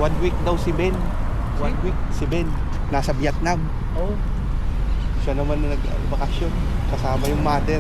1 week daw si Ben. 1 week si Ben. Nasa Vietnam. Oh. Siya naman na nagbakasyon. Kasama yung mother.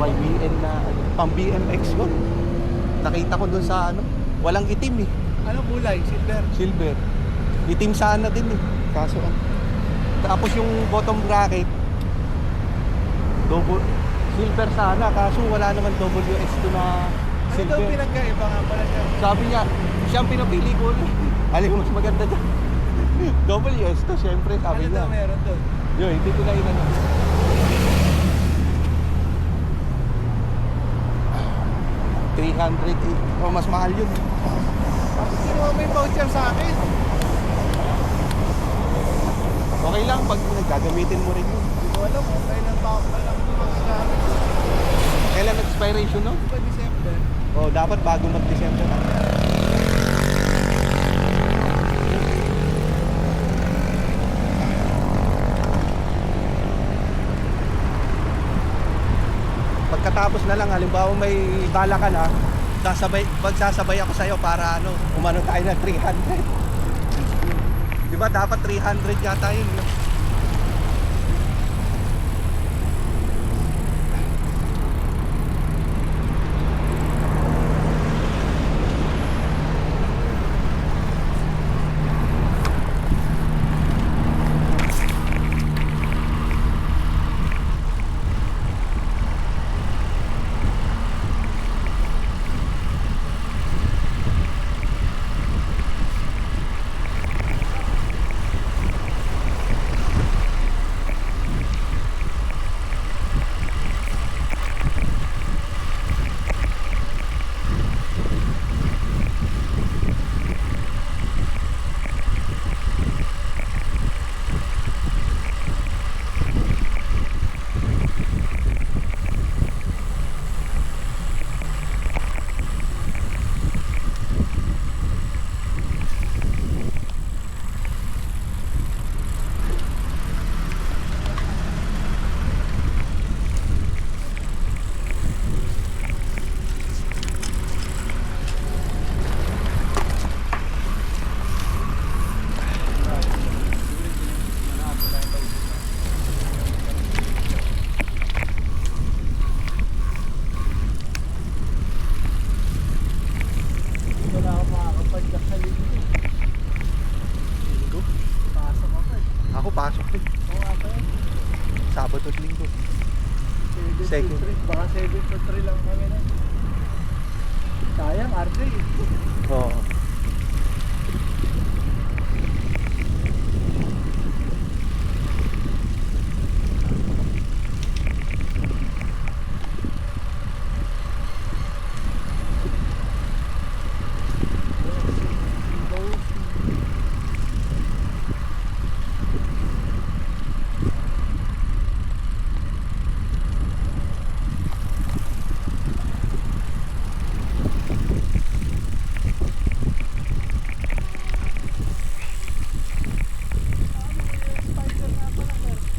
YBN na pang BMX yun. Nakita ko dun sa ano, walang itim eh. Ano kulay? Silver? Silver. Itim sana din eh. Kaso tapos yung bottom bracket double silver sana, kaso wala naman WS2 na Ano daw silver. pinagkaiba nga pala niya? Sabi niya, siya ang pinapili ko. Alam mo mas maganda dyan. WS2 syempre, sabi Ano niya. daw meron doon? Yun, hindi ko na inano. 300 o mas mahal yun. Tapos kinuha mo yung voucher sa akin. Okay lang pag gagamitin mo rin yun. Hindi ko alam kung kailan pa ako lang magagamit. Kailan expiration no? Di ba December? O dapat bago mag-December na. Pagkatapos na lang, halimbawa may bala ka na, magsasabay ako sa'yo para ano, umano tayo na 300. Diba dapat 300 yata yun. No? Second. Baka 7-3 lang kami na. Sayang, RJ. Oo.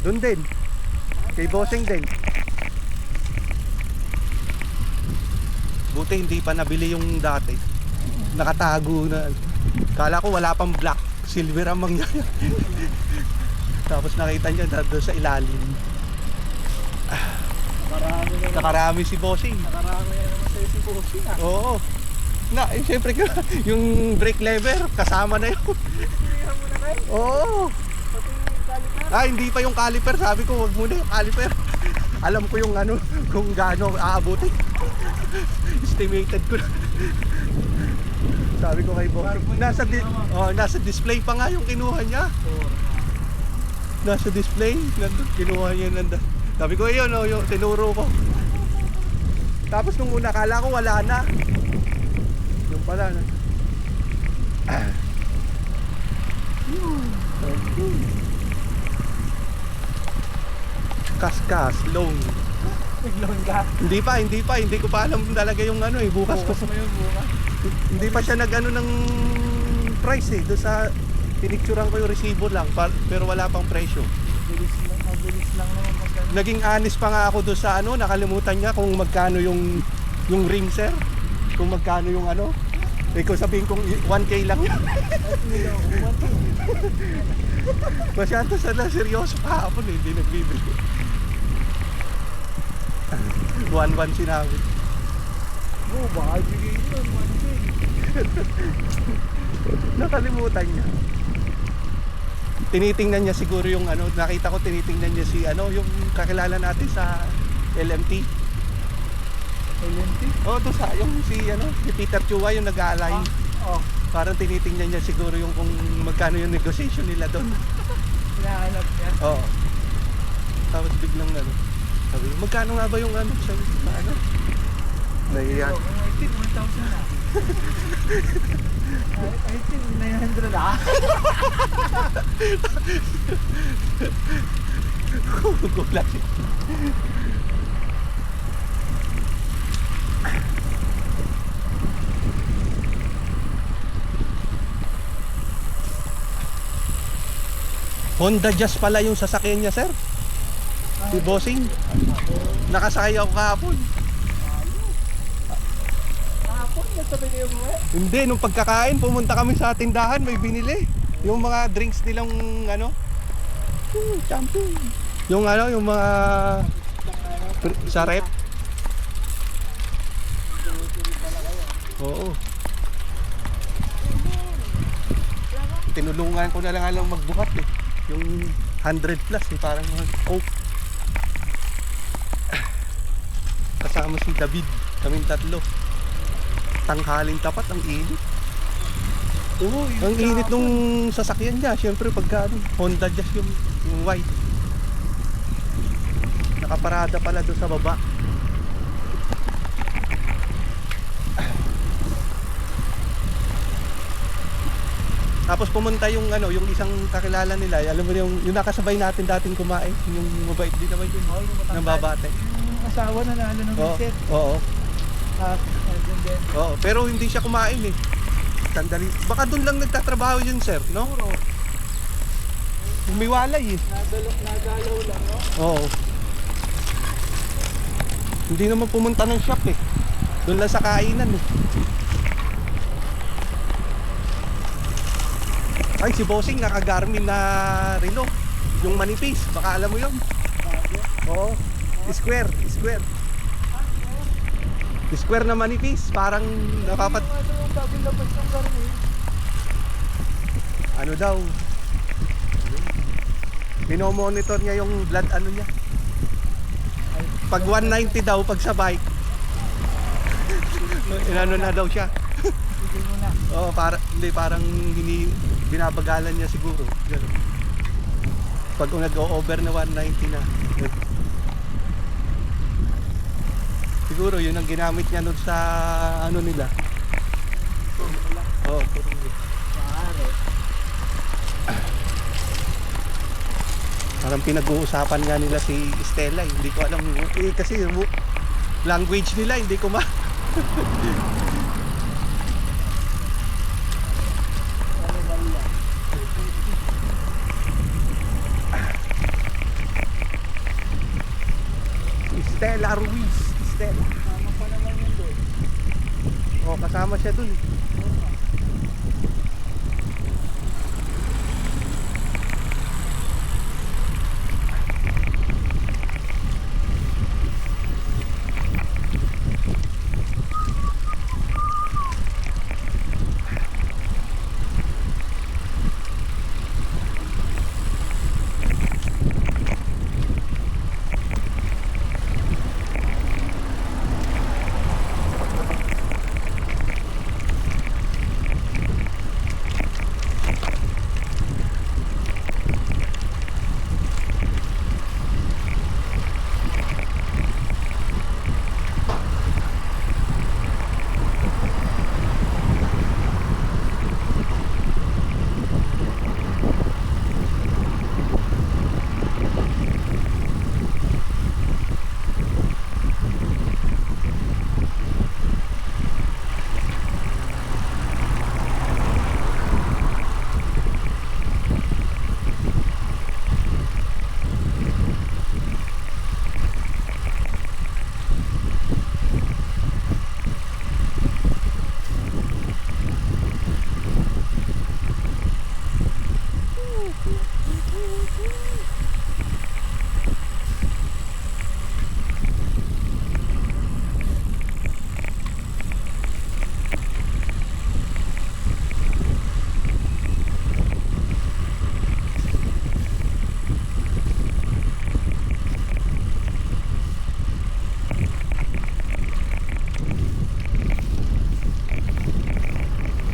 Doon din. Kay Bossing din. Buti hindi pa nabili yung dati. Nakatago na. Kala ko wala pang black. Silver ang mangyayari. Tapos nakita niya doon sa ilalim. Marami na. Nakarami si Bossing. Nakarami na naman sa'yo si Bossing ah. Oo. Na, siyempre yung brake lever kasama na yun. Pilihan mo na kayo. Oo. Pati yung caliper. Ah, hindi pa yung caliper. Sabi ko, wag muna yung caliper. Alam ko yung ano, kung gaano aabutin. Estimated ko na. Sabi ko kay Boss, nasa display pa nga yung kinuha niya. Nasa display, nandun, kinuha niya nandun. Sabi ko, yun, oh, yung tinuro ko. Tapos nung una, kala ko wala na. Yung pala na. Kaskas, long. Nagloan ka. Hindi ko pa alam talaga yung ano eh, bukas ko. Bukas mo yun, bukas. Hindi pa siya nag-ano ng price eh, doon sa pinicturean ko yung resibo lang, pero wala pang presyo. Mabilis lang naman magkano. Naging honest pa nga ako doon sa ano, nakalimutan niya kung magkano yung ring sir, kung magkano yung ano. Eh kung sabihin kong 1K lang yun. Masyado sana seryoso kahapon eh, hindi nagbibili. 1-1 sinabi. Oo, baka ibigay yun, 1K. Nakalimutan niya. Tinitingnan niya siguro yung ano, nakita ko tinitingnan niya si ano, yung kakilala natin sa LMT. LMT? Oh, doon sa yung si ano, si Peter Chua yung nag-align. Oh, Parang tinitingnan niya siguro yung kung magkano yung negotiation nila doon. hinahanap niya. Oo. Tapos biglang ano, sabi, magkano nga ba yung ano sa ano? Nahiya. Kung 18, 1,000 na. I think 900 ah. Gulat siya. Honda Jazz pala yung sasakyan niya, sir. Si Bossing. Nakasakay ako kahapon. Kahapon, nagsabi kayo mo eh. Hindi, nung pagkakain, pumunta kami sa tindahan, may binili. Yung mga drinks nilang ano, champion. Yung ano, yung mga sa rep. Oo. Tinulungan ko na lang magbuhat eh. Yung 100 plus eh, parang coke. Kasama si David, kaming tatlo. Tanghaling tapat, ang init. Oo, Ang init nung sasakyan niya, syempre pagka ano, Honda Jazz yung white. Nakaparada pala doon sa baba. Tapos pumunta yung ano, yung isang kakilala nila, alam mo yung nakasabay natin dating kumain, yung mabait din naman yun, ng babate. Yung asawa na nalo ng Oo, visit. oo, Andun din. oo, pero hindi siya kumain eh. Sandali, baka doon lang nagtatrabaho yun sir, no? Puro. Umiwalay eh. Nagalaw lang, no? Oo. Hindi naman pumunta ng shop eh. Doon lang sa kainan eh. Ay, si Bossing naka-Garmin na Reno. Yung manipis, baka alam mo yun. Oo. Square. Square na manipis, parang napapat... Ano yung bagong labas ng Garmin? Ano daw? Pinomonitor niya yung blood ano niya. Pag 190 daw, pag sa bike, inano na daw siya. Tigil mo na. Oo, parang binabagalan niya siguro. Ganun. Pag nag-over na 190 na. Siguro yun ang ginamit niya nun sa ano nila. Oo, Maaari. parang pinag-uusapan nga nila si Stella, hindi ko alam kasi language nila hindi ko Ano ba yan? Stella Ruiz. Stella. Tama pa naman yun doon. Oh, kasama siya dun.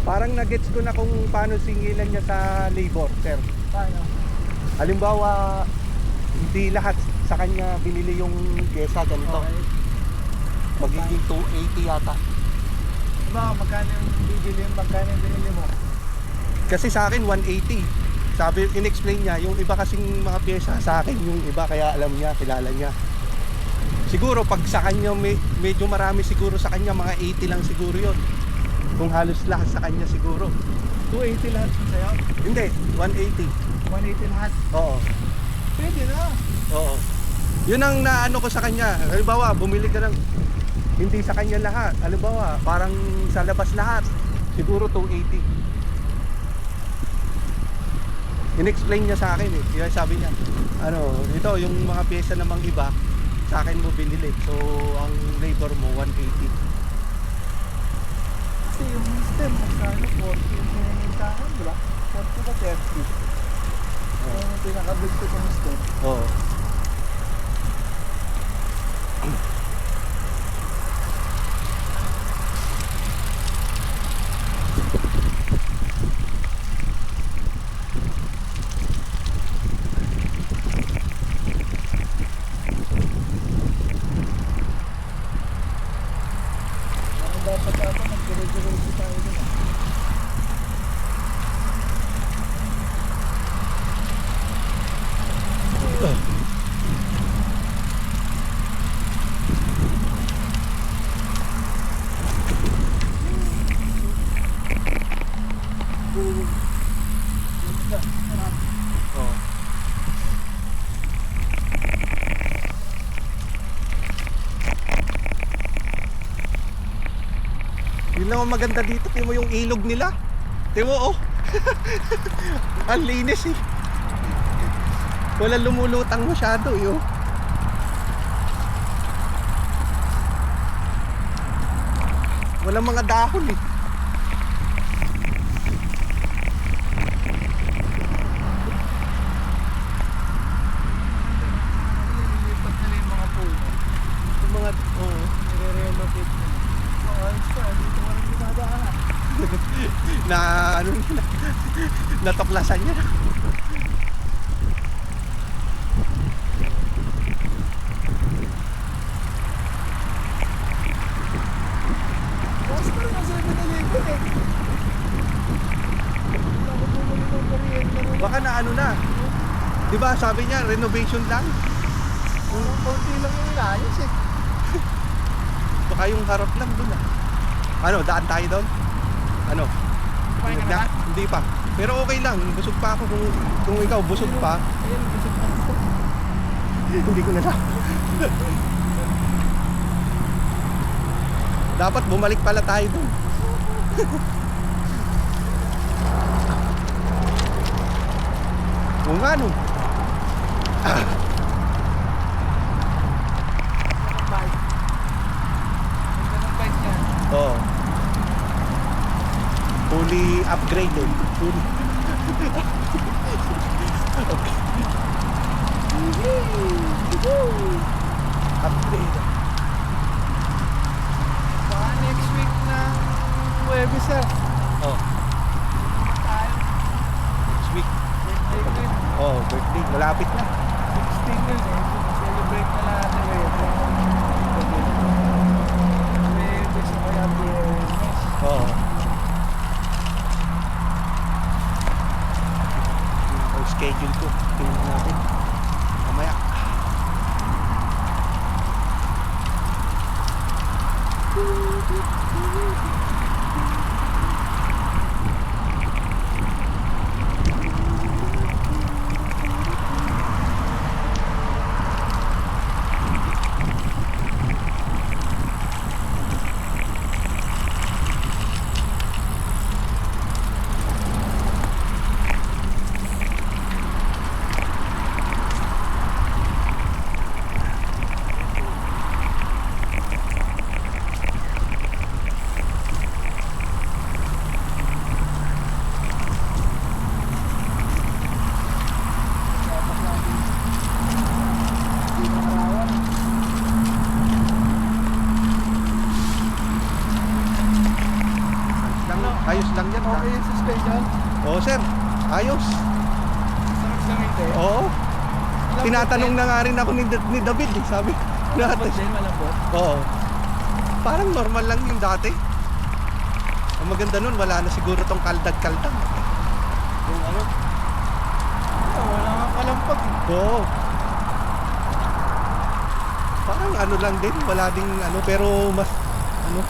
Parang nagets ko na kung paano singilan niya sa labor, sir. Paano? Halimbawa, hindi lahat sa kanya binili yung pyesa ganito. Okay. Magiging 280 yata. Diba, magkano yung bibili yung magkano yung binili mo? Kasi sa akin 180. Sabi, in-explain niya, yung iba kasing mga pyesa sa akin, yung iba kaya alam niya, kilala niya. Siguro pag sa kanya medyo marami siguro sa kanya, mga 80 lang siguro yon. Kung halos lahat sa kanya siguro. 280 lahat yun sa'yo? Hindi, 180. 180 lahat? Oo. Pwede na. Oo. Yun ang naano ko sa kanya. Halimbawa, bumili ka ng hindi sa kanya lahat. Halimbawa, parang sa labas lahat. Siguro 280. In-explain niya sa akin eh. Kaya sabi niya, ano, ito yung mga pyesa namang iba, sa akin mo binili. So, ang labor mo 180. Kasi yung stem, magkano 40 yung pinangintahan, diba? 40 ba 30? Yung pinakabig ko yung stem. Oo. Ano dapat ako, nag-diretso tayo din. Oo. Yun lang ang maganda dito. Tingnan mo yung ilog nila. Tingnan mo, oh. Ang linis eh. Wala lumulutang masyado eh, oh. Walang mga dahon eh. Nililipat nila yung mga puno. na ano na, natuklasan niya na. Tapos parang nasa 7-Eleven eh. Wala ko bumili ng kuryente mo. Baka na ano na. 'Di ba sabi niya renovation lang? Parang konti lang yung inayos eh. Baka yung harap lang doon ah. Ano, daan tayo doon? Ano? Kumain ka na ba? Hindi pa. Pero okay lang, busog pa ako kung ikaw busog pa. Ayun, busog pa ako. Hindi ko na lang. Dapat bumalik pala tayo doon. Kung ano. Bike. Ganda ng bike niya. Oh. Fully upgraded. Fully. Okay. Upgraded. Baka next week ng Huwebes sir. Oh, Tayo. next week. Birthday ko yun. Oh, birthday. Malapit na. 16 yun eh. Celebrate na natin eh. Huwebes o kaya Biyernes. Oo. Yung schedule ko. Tingnan natin. Mamaya. Dapat natin. Hindi na marawan. Ayos lang yan. Okay yung suspension. Oo, sir. Ayos. Sarap lang hindi. Oo. Tinatanong na nga rin ako ni David. Sabi Malambot natin. din, malambot. Oo. Parang normal lang yung dati. Ang maganda nun, wala na siguro tong kaldag-kaldag. Yung ano? Wala nga kalampag. Oo. Parang ano lang din, wala ding ano, pero mas ano.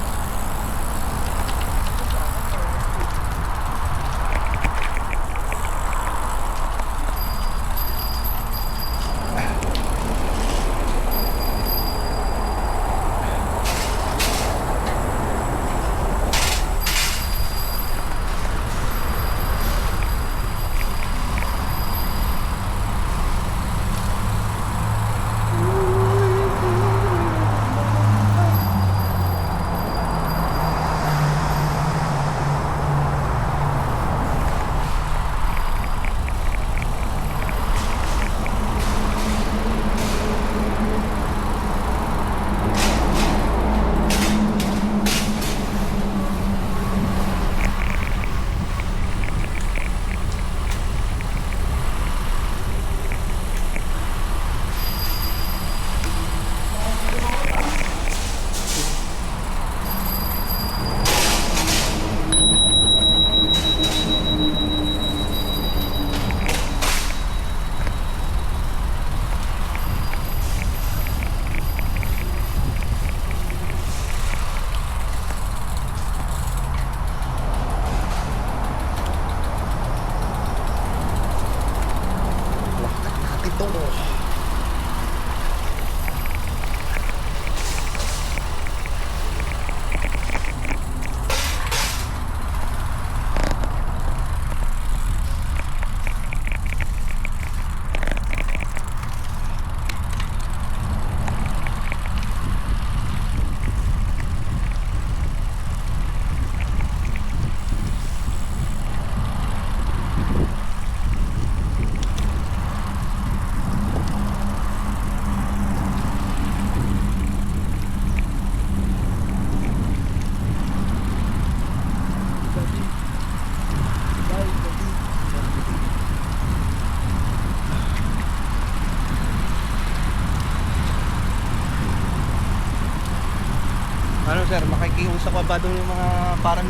ba doon yung mga parang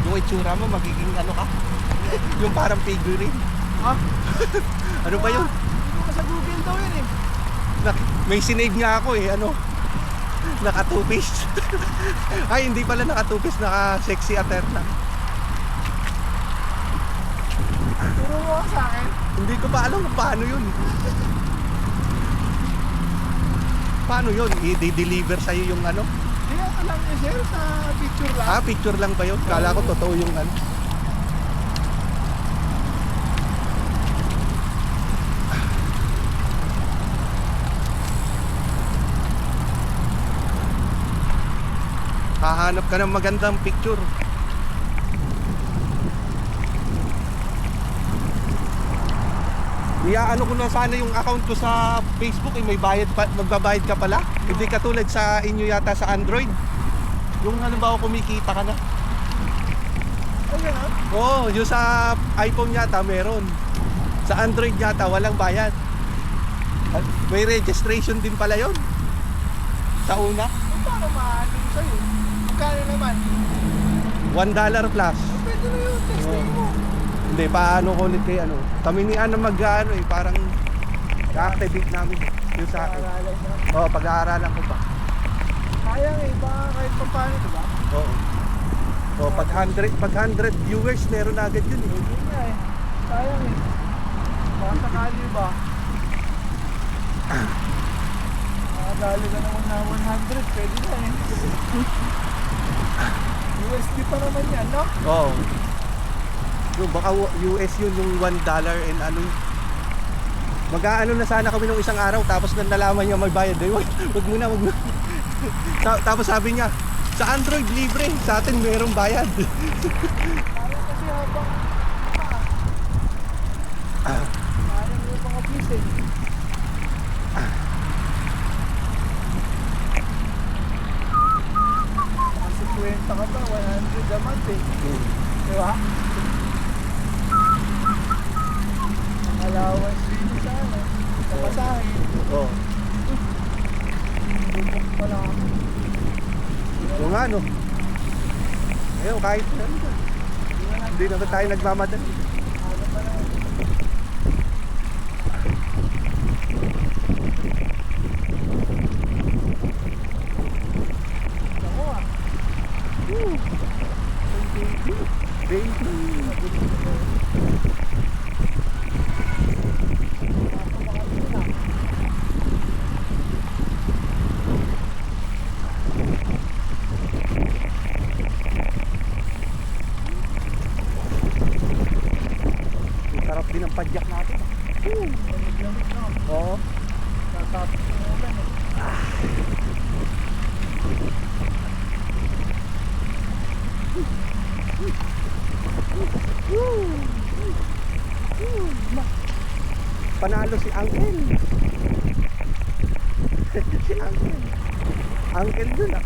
yung itsura mo magiging ano ka? Yung parang figurine. Ha? Ano ba yun? Hindi ko sa Google daw yun eh. May sinave nga ako eh, ano? Naka two-piece. Ay, hindi pala naka two-piece, naka sexy Aterna. Turo mo ka sa akin. Hindi ko pa alam kung paano yun. Paano yun? I-deliver sa'yo yung ano? Hindi ako lang eh sir, sa picture lang. Ah, picture lang ba yun? Kala ko totoo yung ano. Hahanap ka ng magandang picture. Iaano ko na sana yung account ko sa Facebook eh, may bayad pa, magbabayad ka pala. Hindi katulad sa inyo yata sa Android. Yung ano ba kumikita ka na? Ay, gano'n? Oo, yung sa iPhone yata meron. Sa Android yata walang bayad. At may registration din pala yon. Sa una, Paano maano sa'yo? Magkano naman? $1 plus. Pwede na yun, texting mo. Hindi, paano ko ulit kay ano. Kami ni Ana mag-ano eh, parang activate namin yung sa akin. Pag-aaralan na. Oo, pag-aaralan ko pa. Sayang eh, baka kahit pa paano, diba? Oo. Oh, pag 100 viewers meron na agad yun eh. Yun nga eh. Sayang eh. Baka sakali ba? Makadali ka naman na 100, pwede na eh. USD pa naman yan, no? Oo. Yung baka US yun yung $1 and ano yun. Mag-aano na sana kami nung isang araw tapos nang nalaman niya may bayad. Wag muna. Tapos sabi niya, sa Android libre, sa atin merong bayad. Sayang kasi habang sayang yung mga fees eh. Kasi 20 ka pa, 100 a month eh. Diba? Ang allowance din sa ano, sa pasahe. Oo. Bubok pa lang ako. Yung ano. Ayun, kahit ano. Hindi naman tayo nagmamadali. Ano pa lang. Ako ah. Baby. Ang sarap din ang padyak natin. Lamig-lamig na. Oo. Tatapos ng ulan eh. Panalo si Uncle. Si Uncle. Uncle dun ah.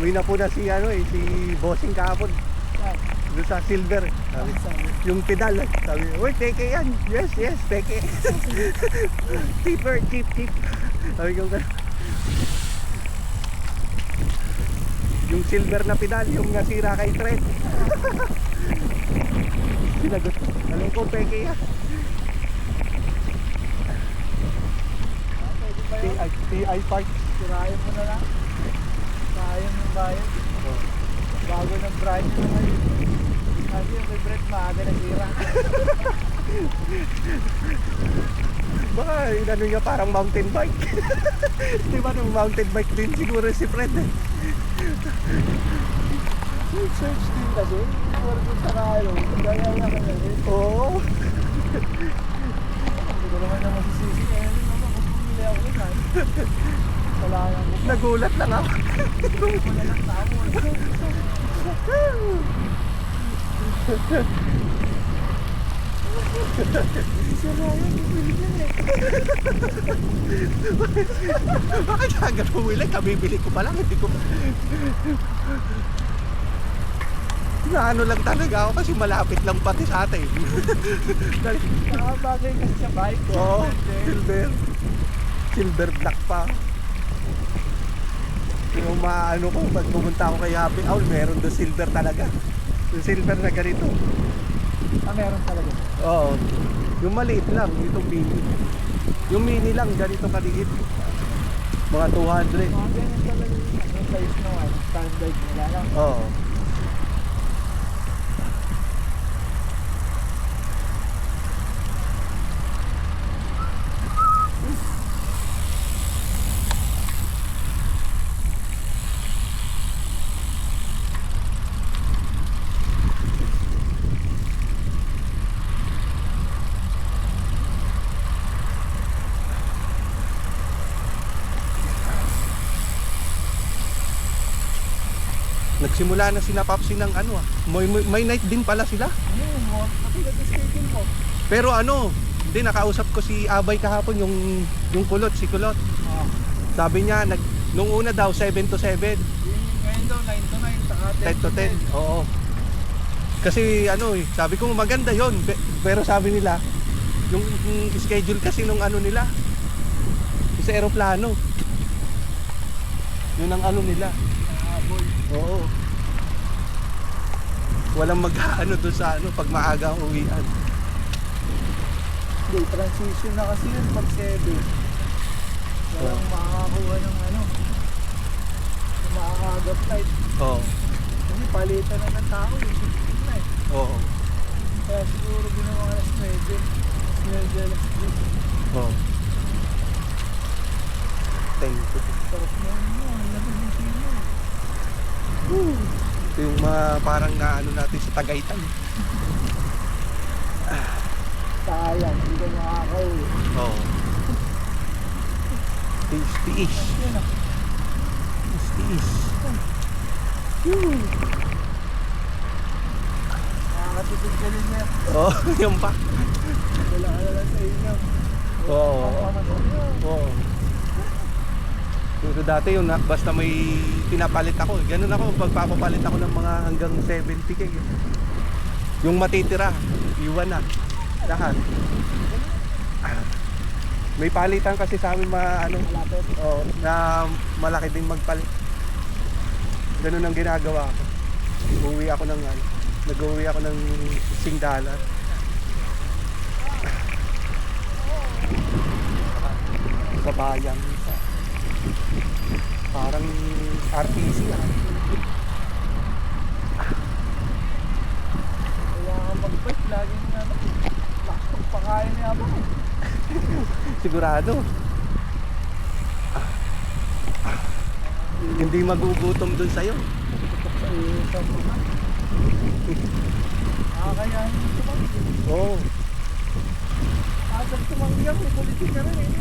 Uwi na po na si ano eh, si Bossing kahapon. Doon sa Silver. Sabi, yung pedal. Sabi, uy, teke yan. Yes, teke. Cheaper, cheap. Sabi ko gano'n. Yung silver na pedal, yung nasira kay Trent. Sinagot. Alam ko, peke yan. Pwede ba yun? TI Park. Sirayan mo na lang. Sayang yung bayad. Bago ng brand nyo na ngayon. Sabi yung kay Brett maaga nasira. Baka inano niya parang mountain bike. Di ba nung mountain bike din siguro si Fred. Search din kasi. Iwala ko sa kalo. Gaya na ka na rin. Oo. Hindi ko naman na masisisi. Kaya rin naman kung bumili ako rin. Wala lang ko. Nagulat lang ako. Wala lang tao. Hindi siya Ryan, bumili yan eh. Bakit hanggang bumili? Kabibili ko pa lang, hindi ko... Naano lang talaga ako kasi malapit lang pati sa atin. Nakabagay kasi sa bike ko. Oo, silver. Silver black pa. Yung maano ko, pag pumunta ako kay Happy Owl, meron doon silver talaga. Yung silver na ganito. Ah, meron talaga. Oo. Yung maliit lang, itong mini. Yung mini lang, ganito kaliit. Mga 200. Mga ganyan talaga yung size ng standard nila lang. Oo. Nagsimula na sila Papsi ng ano may night din pala sila. Ano yun mo? Matulad yung schedule mo. Pero ano, hindi nakausap ko si Abay kahapon yung kulot, si kulot. Ah. Sabi niya nung una daw 7 to 7, Ngayon daw 9 to 9, saka 10 to 10. Oo. Kasi ano sabi ko maganda 'yon. Pero sabi nila yung schedule kasi nung ano nila sa eroplano. Yun ang ano nila. boy. Oo. Walang mag-ano doon sa ano pag maaga ang uwian. Hindi, transition na kasi yun pag 7. Walang makakakuha ng ano. Yung makakagap flight. Oo. Kasi palitan na ng tao eh. 15 na eh. Oo. Kaya siguro ginawa alas 9. Alas 9, alas 10. Oo. Thank you. Sarap na yun mo. Ang lamig ng sino. Ito yung mga parang na ano natin sa Tagaytay. Sayang, hindi ka makakauwi. Oo. Tiis-tiis. Yun ah. Tiis-tiis. Nakakatipid ka rin niya. Oo, yun pa. Wala ka na lang sa inyo. Oo. Oo. Oo. Pero dati yun, basta may pinapalit ako. Ganun ako, pagpapapalit ako ng mga hanggang 70k. Yung matitira, iwan na. Lahat. May palitan kasi sa amin ano, Malapit. na malaki din magpalit. Ganun ang ginagawa ko. Uuwi ako ng ano, nag-uwi ako ng $6. Sa bayan. Parang RTC Kailangan mag-bike. Laging na pagpakain niya ba? Sigurado. Hindi magugutom dun sa'yo. Tutok sa iyo sa mga. Kakayahin mo tumanggi. Oo. Asap tumanggi may politik ka rin eh.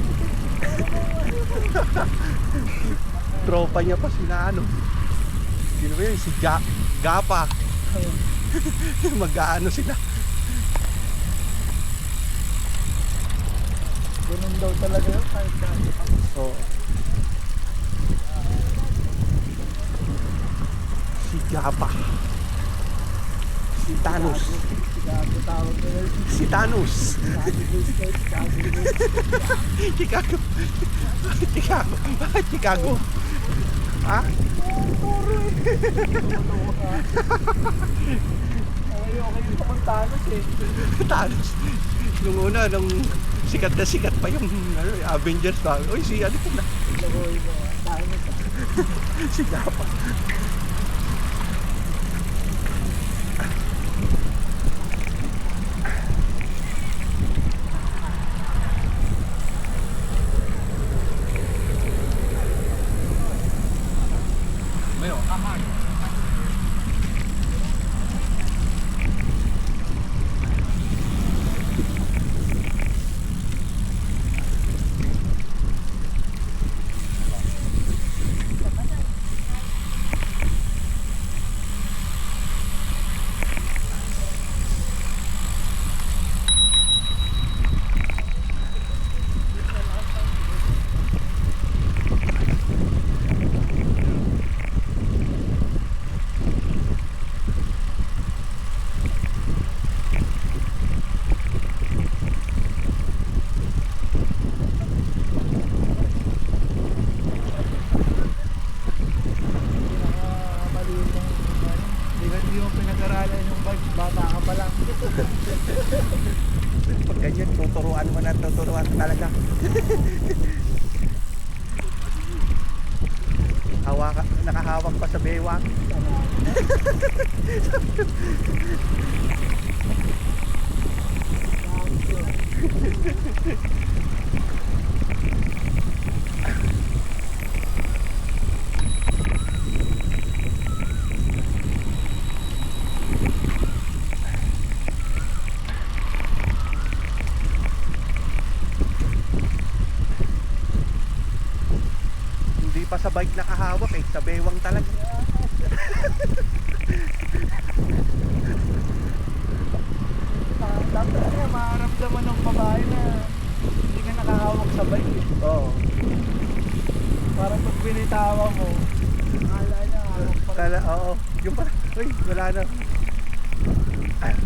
Tropa niya pa sila ano. Sino ba yun? Si Gapa. Mag-aano sila. Ganun daw talaga yun kahit dati pa. Oo. Si Gapa. Si Thanos. Chicago tawag nila. Si Thanos. Chicago. Chicago. Bakit Chicago? Ha? Toro eh. Okay yung pakuntanos eh. Thanos. Nung una, nung sikat na sikat pa yung ano, Avengers ba? Uy, si ano na? Lagoy mo. Thanos ah. Si Gapa. mo pinag-aralan yung bike, bata ka pa lang. Pag ganyan, tuturuan mo na, tuturuan talaga. Nakahawak pa sa bewang. Hindi pa sa bike nakahawak eh, sa bewang talaga. Dapat nga makaramdaman ng babae na hindi ka nakahawak sa bike eh. Oo. Parang pag binitawa mo, akala niya hawak pa rin. Oo. Yung pa. Uy, wala na. Ah.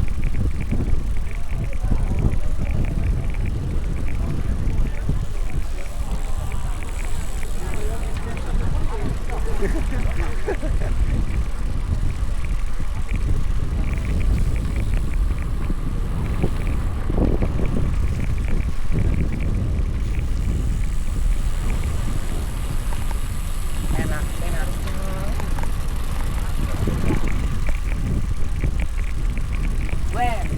Where?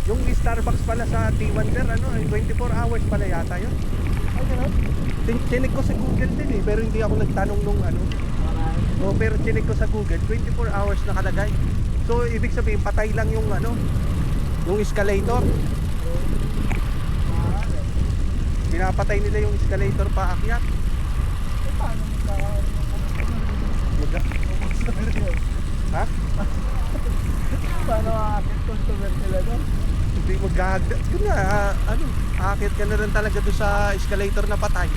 Yung Starbucks pala sa T1 there, ano, 24 hours pala yata yun. Ay, gano'n? Chinig ko sa Google din eh, pero hindi ako nagtanong nung ano. Oh, pero chinig ko sa Google, 24 hours nakalagay. So, ibig sabihin, patay lang yung ano, yung escalator. Pinapatay nila yung escalator paakyat. Eh, paano magkakaroon ng Ha? paano aakit customer nila doon? Hindi maghahagda. Yun nga, ano, aakit ka na rin talaga doon sa escalator na patay.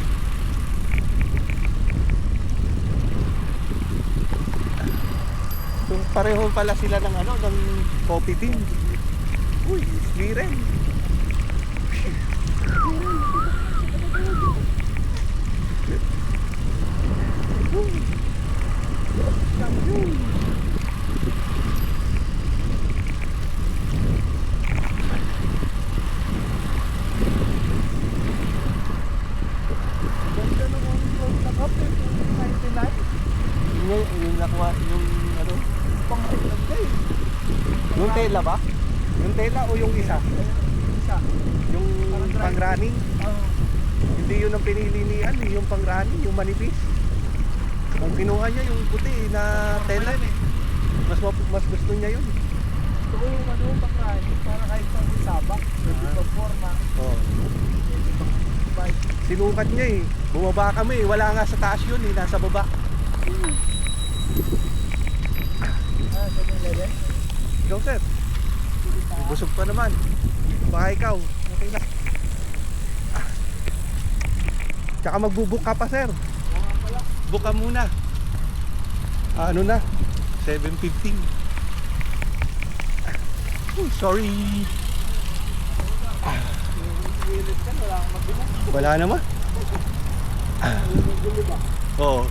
So, pareho pala sila ng ano, ng coffee bean. Uy, sliren. Ganda naman yung na kape, 99. Yung nakuha, yung ano, Pang-ilag ka eh. yung tela ba? Yung tela o yung isa? Isa. Yung Parang pang-running? Oo. Hindi yun ang pinili ni ano, yung pang-running, yung manipis. Ang kinuha niya yung puti na tela. Mas gusto niya yun. Gusto ko yung ano, pang-rani, para kahit pang sabak, pwede pang forma, Oh. pwede pang bike. Sinukat niya eh. Bumaba kami eh. Wala nga sa taas yun eh. Nasa baba. Ah, sa nilagay? Ikaw sir. Busog pa naman. Baka ikaw. Okay na. Tsaka magbubuk ka pa sir. Book ka muna. Ano na? 7:15. Oh, sorry. Wilit ka, wala akong magbilang. Wala naman. Gulo ba? Oo.